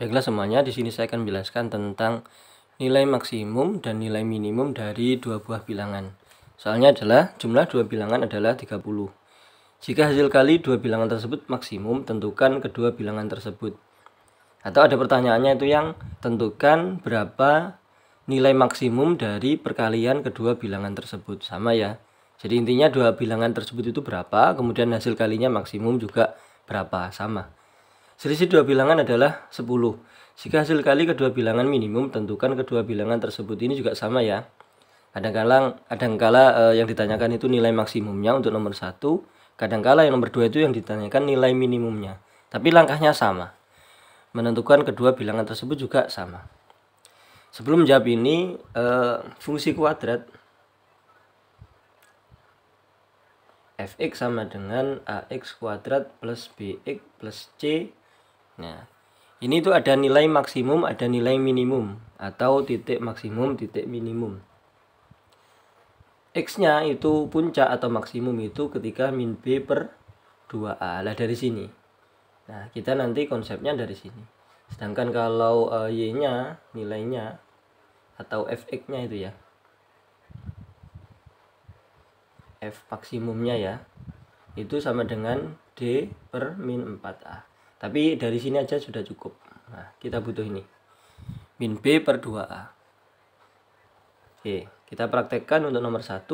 Baiklah semuanya, di sini saya akan menjelaskan tentang nilai maksimum dan nilai minimum dari dua buah bilangan. Soalnya adalah jumlah dua bilangan adalah 30. Jika hasil kali dua bilangan tersebut maksimum, tentukan kedua bilangan tersebut. Atau ada pertanyaannya itu yang tentukan berapa nilai maksimum dari perkalian kedua bilangan tersebut. Sama ya. Jadi intinya dua bilangan tersebut itu berapa, kemudian hasil kalinya maksimum juga berapa, sama. Selisih dua bilangan adalah 10. Jika hasil kali kedua bilangan minimum, tentukan kedua bilangan tersebut. Ini juga sama ya. Kadangkala yang ditanyakan itu nilai maksimumnya untuk nomor 1. Kadangkala yang nomor 2 itu yang ditanyakan nilai minimumnya. Tapi langkahnya sama. Menentukan kedua bilangan tersebut juga sama. Sebelum menjawab ini, fungsi kuadrat fx sama dengan ax kuadrat plus bx plus c. Nah, ini tuh ada nilai maksimum, ada nilai minimum, atau titik maksimum, titik minimum. X-nya itu puncak atau maksimum itu ketika min B per 2A. Lah dari sini. Nah, kita nanti konsepnya dari sini. Sedangkan kalau Y-nya, nilainya, atau Fx-nya itu ya. F maksimumnya ya. Itu sama dengan D per min 4A. Tapi dari sini aja sudah cukup. Nah, kita butuh ini. Min B per 2A. Oke, kita praktekkan untuk nomor 1.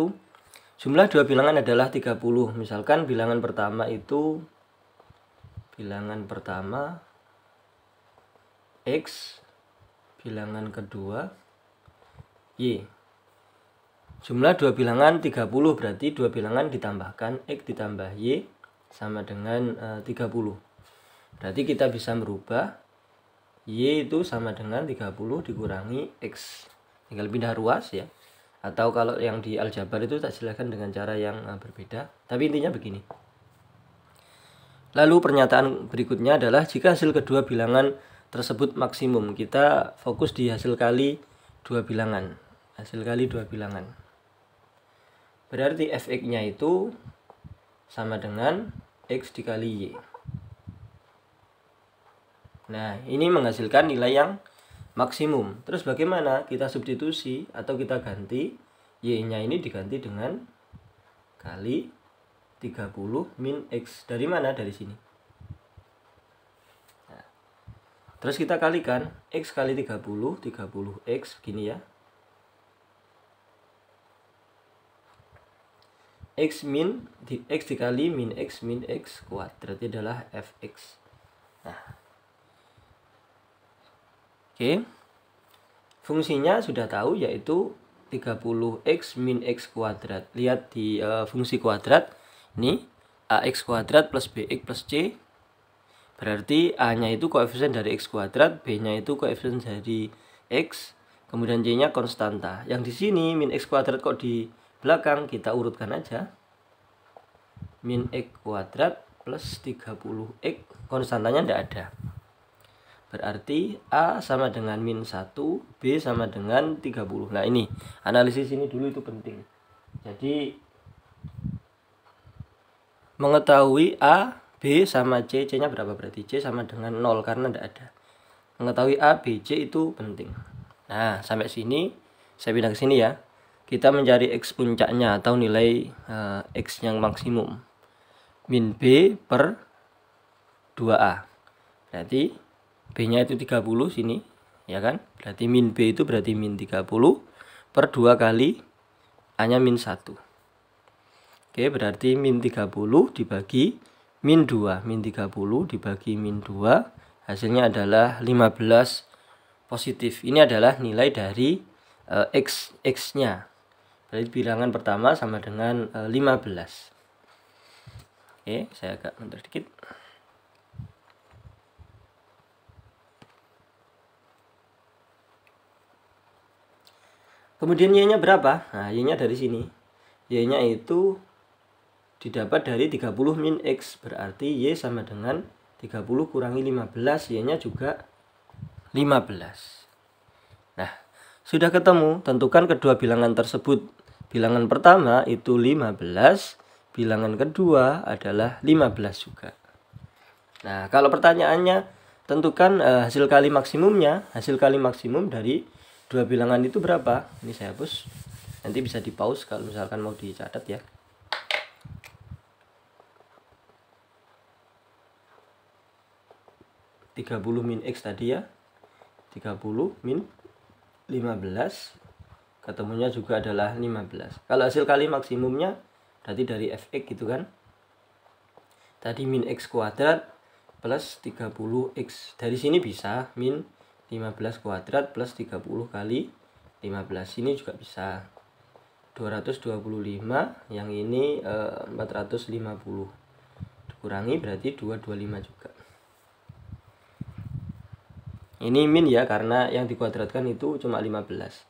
Jumlah dua bilangan adalah 30. Misalkan bilangan pertama itu X, bilangan kedua Y. Jumlah dua bilangan 30, berarti dua bilangan ditambahkan X ditambah Y sama dengan 30. Berarti kita bisa merubah Y itu sama dengan 30 dikurangi X. Tinggal pindah ruas ya. Atau kalau yang di aljabar itu tak jelaskan dengan cara yang berbeda. Tapi intinya begini. Lalu pernyataan berikutnya adalah jika hasil kedua bilangan tersebut maksimum. Kita fokus di hasil kali dua bilangan. Hasil kali dua bilangan. Berarti Fx-nya itu sama dengan X dikali Y. Nah, ini menghasilkan nilai yang maksimum. Terus bagaimana? Kita substitusi atau kita ganti. Y-nya ini diganti dengan kali 30 min X. Dari mana? Dari sini. Nah, terus kita kalikan. X kali 30 X begini ya. X dikali min X kuadrat adalah Fx. Nah, oke. Fungsinya sudah tahu, yaitu 30x min X kuadrat. Lihat di fungsi kuadrat. Ini AX kuadrat plus BX plus C. Berarti A-nya itu koefisien dari X kuadrat, B-nya itu koefisien dari X, kemudian C-nya konstanta. Yang di sini min X kuadrat kok di belakang, kita urutkan aja. Min X kuadrat plus 30x, konstantanya tidak ada. Berarti A sama dengan min 1, B sama dengan 30. Nah ini, analisis ini dulu itu penting. Jadi, mengetahui A, B sama C, C-nya berapa berarti? C sama dengan 0 karena tidak ada. Mengetahui A, B, C itu penting. Nah, sampai sini, saya pindah ke sini ya. Kita mencari X puncaknya atau nilai X yang maksimum. Min B per 2A. Berarti B-nya itu 30 sini, ya kan? Berarti min B itu berarti min 30 per 2 kali A-nya min 1. Oke, berarti min 30 dibagi min 2. Min 30 dibagi min 2, hasilnya adalah 15 positif. Ini adalah nilai dari X-nya. Berarti bilangan pertama sama dengan 15. Oke, saya agak mundur dikit. Kemudian Y-nya berapa? Nah, Y-nya dari sini. Y-nya itu didapat dari 30 min X. Berarti Y sama dengan 30 kurangi 15. Y-nya juga 15. Nah, sudah ketemu. Tentukan kedua bilangan tersebut. Bilangan pertama itu 15. Bilangan kedua adalah 15 juga. Nah, kalau pertanyaannya tentukan hasil kali maksimumnya. Hasil kali maksimum dari dua bilangan itu berapa? Ini saya hapus. Nanti bisa di pause kalau misalkan mau dicatat ya. (30 min X tadi ya. 30 min 15. Ketemunya juga adalah 15. Kalau hasil kali maksimumnya berarti dari fx gitu kan. Tadi min X kuadrat plus 30x. Dari sini bisa min 15 kuadrat plus 30 kali 15. Ini juga bisa 225, yang ini 450. Dikurangi berarti 225 juga. Ini min ya, karena yang dikuadratkan itu cuma 15.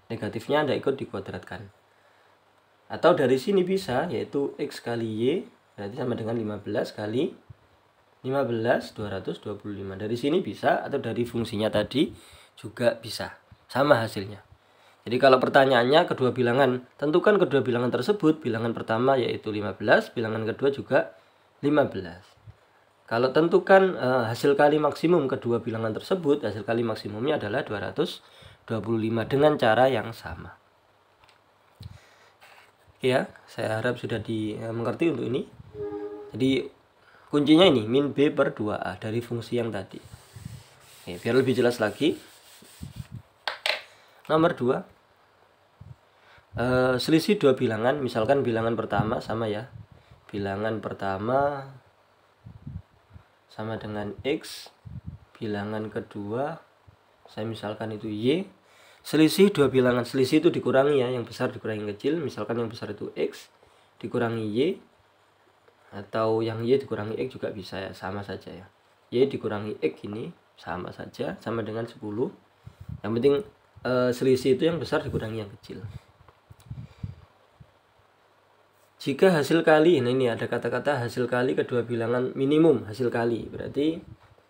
Negatifnya tidak ikut dikuadratkan. Atau dari sini bisa, yaitu X kali Y berarti sama dengan 15 kali 15, 225. Dari sini bisa, atau dari fungsinya tadi juga bisa. Sama hasilnya. Jadi kalau pertanyaannya kedua bilangan, tentukan kedua bilangan tersebut. Bilangan pertama yaitu 15, bilangan kedua juga 15. Kalau tentukan hasil kali maksimum kedua bilangan tersebut, hasil kali maksimumnya adalah 225 dengan cara yang sama. Ya, saya harap sudah dimengerti untuk ini. Jadi kuncinya ini min B per 2A dari fungsi yang tadi. Oke, biar lebih jelas lagi. Nomor 2. Selisih dua bilangan, misalkan bilangan pertama sama ya. Bilangan pertama sama dengan X, bilangan kedua saya misalkan itu Y. Selisih dua bilangan, selisih itu dikurangi ya, yang besar dikurangi yang kecil. Misalkan yang besar itu X dikurangi Y, atau yang Y dikurangi X juga bisa ya, sama saja ya. Y dikurangi X ini sama saja, sama dengan 10. Yang penting selisih itu yang besar dikurangi yang kecil. Jika hasil kali, nah ini ada kata-kata hasil kali kedua bilangan minimum hasil kali, berarti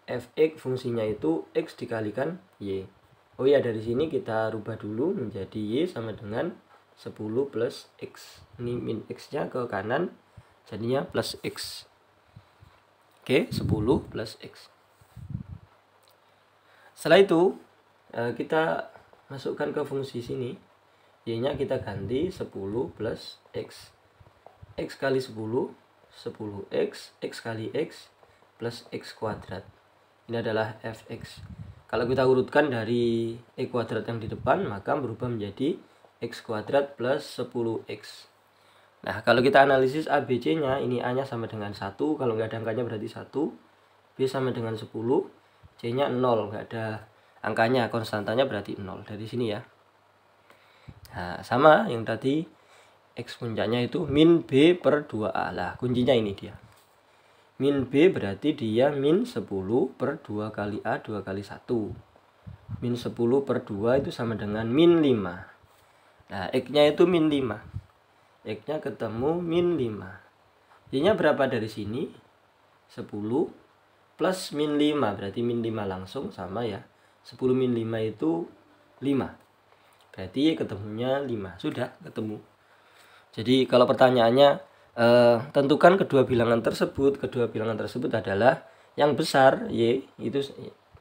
fx fungsinya itu X dikalikan Y. Oh ya, dari sini kita rubah dulu menjadi Y sama dengan 10 plus X. Ini min X nya ke kanan, jadinya plus X. Oke, 10 plus X. Setelah itu kita masukkan ke fungsi sini, Y nya kita ganti 10 plus X. X kali 10, 10x, X kali X, plus X kuadrat. Ini adalah fx. Kalau kita urutkan dari E kuadrat yang di depan, maka berubah menjadi X kuadrat plus 10x. Nah, kalau kita analisis A, B, C nya, ini A nya sama dengan 1, kalau nggak ada angkanya berarti 1, B sama dengan 10, C nya 0, nggak ada angkanya, konstantanya berarti 0, dari sini ya. Nah, sama yang tadi, X puncaknya itu min B per 2A. Lah, kuncinya ini dia. Min B berarti dia min 10 per 2 kali A 2 kali 1. Min 10 per 2 itu sama dengan min 5. Nah, X-nya itu min 5. X-nya ketemu min 5. Y-nya berapa dari sini? 10 plus min 5. Berarti min 5 langsung sama ya. 10 min 5 itu 5. Berarti Y ketemunya 5. Sudah ketemu. Jadi kalau pertanyaannya tentukan kedua bilangan tersebut. Kedua bilangan tersebut adalah yang besar Y itu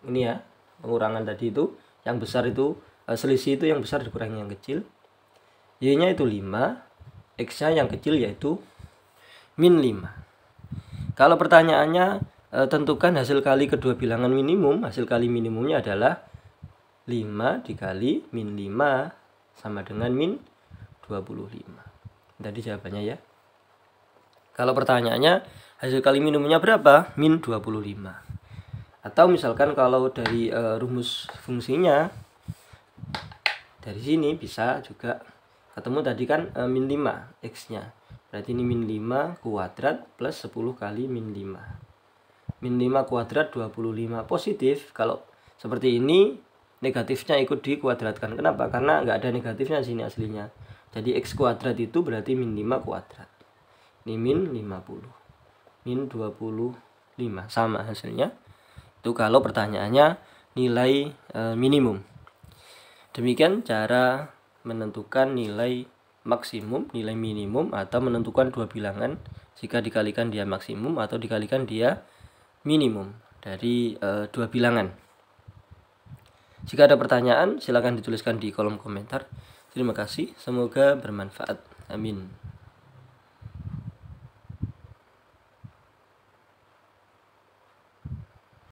ini ya, pengurangan tadi itu. Yang besar itu selisih itu yang besar dikurangi yang kecil. Y nya itu 5, X nya yang kecil yaitu min 5. Kalau pertanyaannya tentukan hasil kali kedua bilangan minimum. Hasil kali minimumnya adalah 5 dikali min 5 sama dengan min 25. Tadi jawabannya ya. Kalau pertanyaannya hasil kali minimumnya berapa? Min 25. Atau misalkan kalau dari rumus fungsinya, dari sini bisa juga ketemu tadi kan min 5 X nya. Berarti ini min 5 kuadrat plus 10 kali min 5. Min 5 kuadrat 25 positif. Kalau seperti ini negatifnya ikut dikuadratkan. Kenapa? Karena nggak ada negatifnya sini aslinya. Jadi X kuadrat itu berarti min 5 kuadrat. Ini min 50. Min 25. Sama hasilnya. Itu kalau pertanyaannya nilai minimum. Demikian cara menentukan nilai maksimum, nilai minimum, atau menentukan dua bilangan jika dikalikan dia maksimum atau dikalikan dia minimum. dari dua bilangan. Jika ada pertanyaan, silakan dituliskan di kolom komentar. Terima kasih, semoga bermanfaat. Amin.